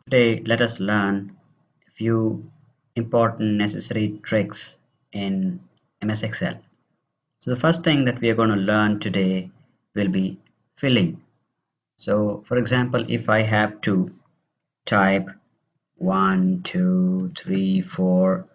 Today, let us learn a few important necessary tricks in MS Excel. So the first thing that we are going to learn today will be filling. So for example, if I have to type 1, 2, 3, 4,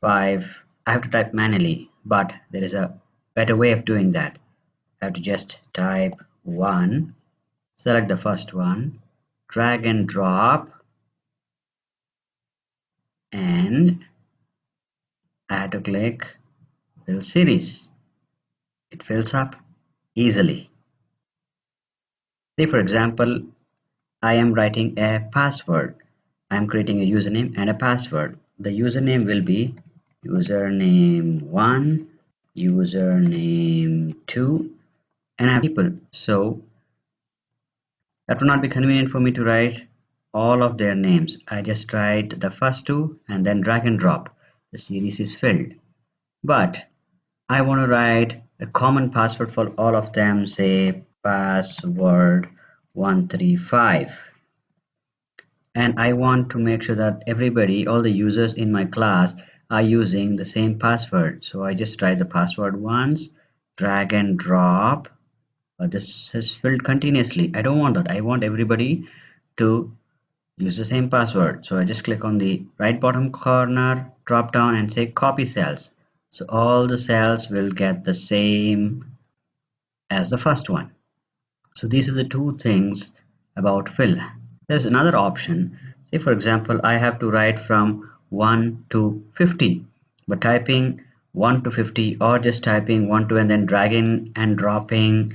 5, I have to type manually, but there is a better way of doing that. I have to just type 1, select the first one, drag and drop, and I have to click fill series. It fills up easily. Say for example, I am writing a password. I am creating a username and a password. The username will be username1, username2, and I have people. So that would not be convenient for me to write all of their names. I just write the first two and then drag and drop. The series is filled. But I want to write a common password for all of them, say password 135. And I want to make sure that everybody, all the users in my class are using the same password. So I just write the password once, drag and drop. This is filled continuously. I don't want that. I want everybody to use the same password. So I just click on the right bottom corner, drop down and say copy cells. So all the cells will get the same as the first one. So these are the two things about fill. There's another option. Say for example, I have to write from 1 to 50, but typing 1 to 50 or just typing 1 to and then dragging and dropping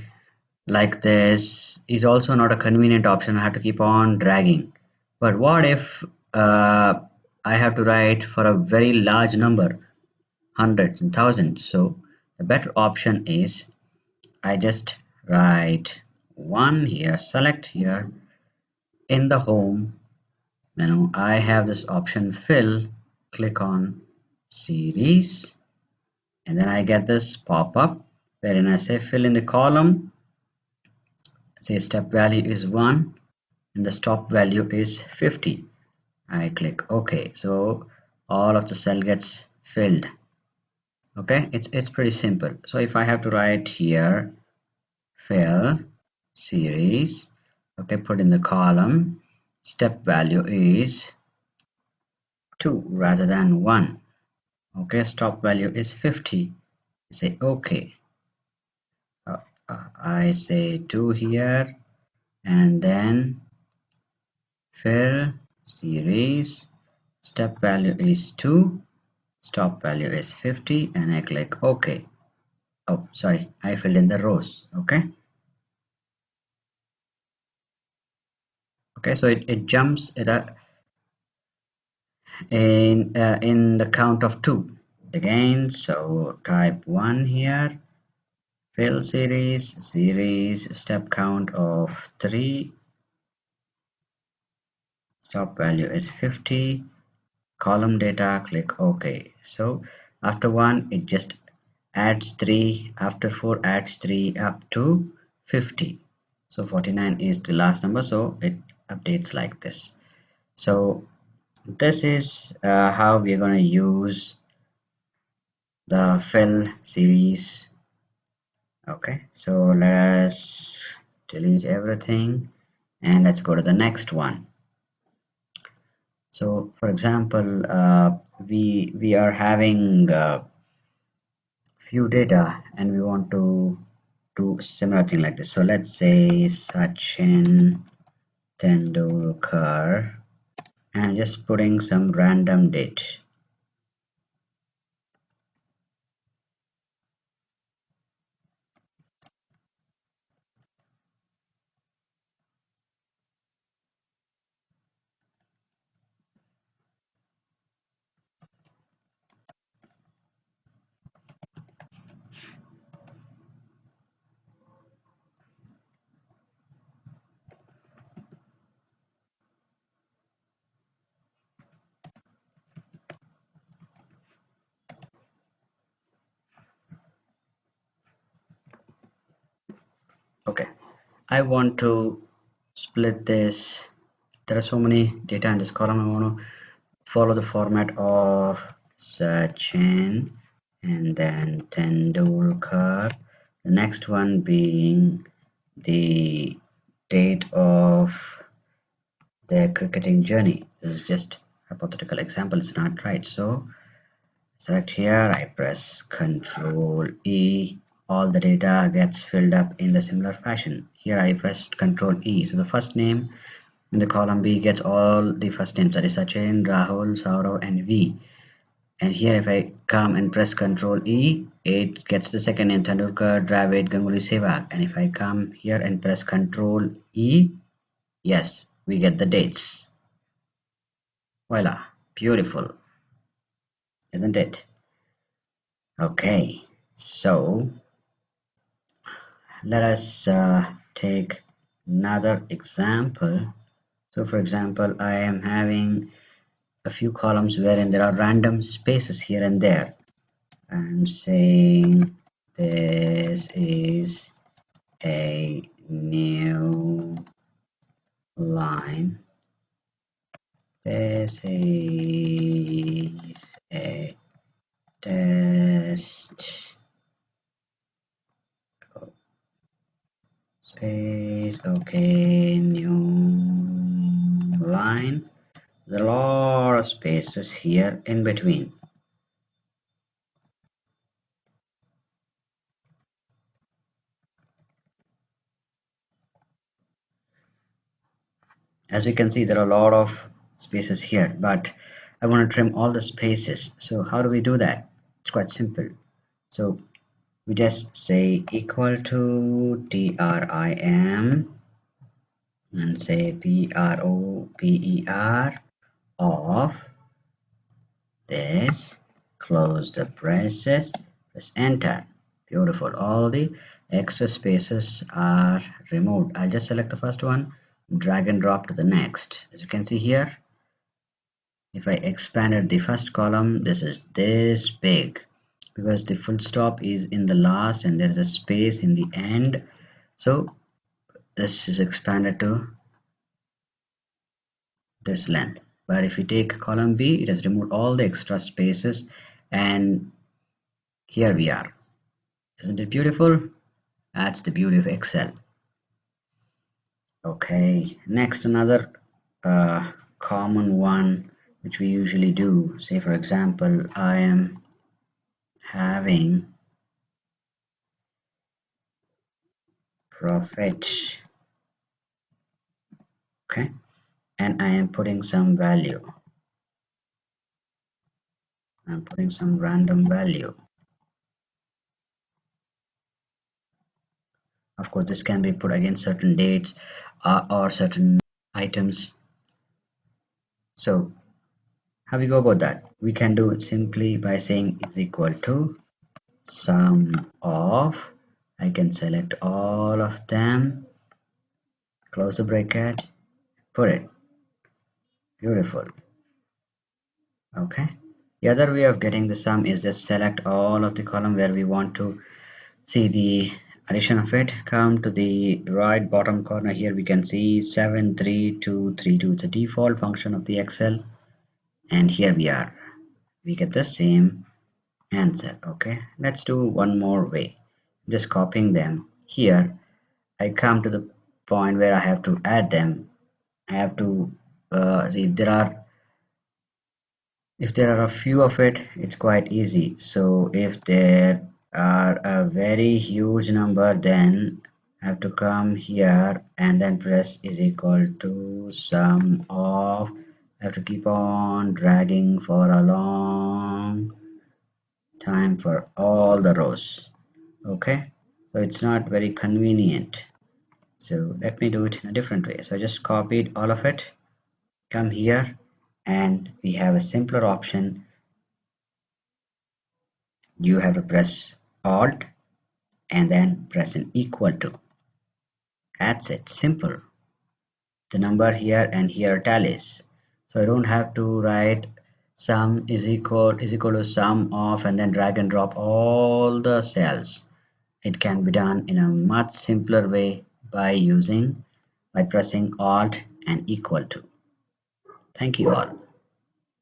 like this is also not a convenient option. I have to keep on dragging. But what if I have to write for a very large number, hundreds and thousands? So the better option is I just write 1 here, select here. In the home menu, I have this option fill, click on series, and then I get this pop-up wherein I say fill in the column, say step value is 1 and the stop value is 50. I click OK. So all of the cell gets filled. Okay, it's pretty simple. So if I have to write here fill series, okay, put in the column, step value is 2 rather than 1. Okay, stop value is 50. Say OK. uh, I say 2 here and then fill series, step value is 2, stop value is 50, and I click OK. Oh sorry, I filled in the rows. Okay, so it jumps it in the count of 2 again. So type 1 here, fill series, step count of 3, stop value is 50, column data, click OK. So after 1 it just adds 3, after 4 adds 3 up to 50. So 49 is the last number, so it updates like this. So this is how we're going to use the fill series. Okay, so let us delete everything and let's go to the next one. So for example, we are having few data and we want to do similar thing like this. So let's say Sachin Tendulkar and just putting some random date. Okay, I want to split this there are so many data in this column. I want to follow the format of Sachin and then Tendulkar. The next one being the date of their cricketing journey. This is just hypothetical example, it's not right. So select here, I press Control E, all the data gets filled up in the similar fashion. Here I pressed Control E, so the first name in the column B gets all the first names, that is Sachin, Rahul, Saurav and V. And here if I come and press Control E, it gets the second name, Tendulkar, Dravid, Ganguly, Sehwag. And if I come here and press Control E, yes, we get the dates. Voila, beautiful, isn't it? Okay, so let us take another example. So for example, I am having a few columns wherein there are random spaces here and there. I'm saying this is a new line. This is a test space. Okay, new line. There's a lot of spaces here in between. As you can see, there are a lot of spaces here, but I want to trim all the spaces. So how do we do that? It's quite simple. So we just say equal to trim and say proper of this, close the braces, press enter. Beautiful, all the extra spaces are removed. I'll just select the first one, drag and drop to the next. As you can see here, if I expanded the first column, this is this big because the full stop is in the last and there is a space in the end. So this is expanded to this length. But if you take column B, it has removed all the extra spaces, and here we are. Isn't it beautiful? That's the beauty of Excel. Okay, next another common one which we usually do. Say for example, I am having profit, okay, and I am putting some value. I'm putting some random value. Of course, this can be put against certain dates or certain items. So how we go about that? We can do it simply by saying is equal to sum of, I can select all of them, close the bracket, put it. Beautiful. Okay. The other way of getting the sum is just select all of the column where we want to see the addition of it. Come to the right bottom corner here, we can see 73232. It's a default function of the Excel, and here we are. We get the same answer. Okay, let's do one more way. Just copying them here. I come to the point where I have to add them. I have to see if there are a few of it, it's quite easy. So if there are a very huge number, then I have to come here and then press is equal to sum of. I have to keep on dragging for a long time for all the rows. Okay, so it's not very convenient. So let me do it in a different way. So I just copied all of it, come here, and we have a simpler option. You have to press Alt and then press an equal to. That's it, simple. The number here and here tallies. So I don't have to write sum is equal to sum of and then drag and drop all the cells. It can be done in a much simpler way by pressing Alt and equal to. Thank you all.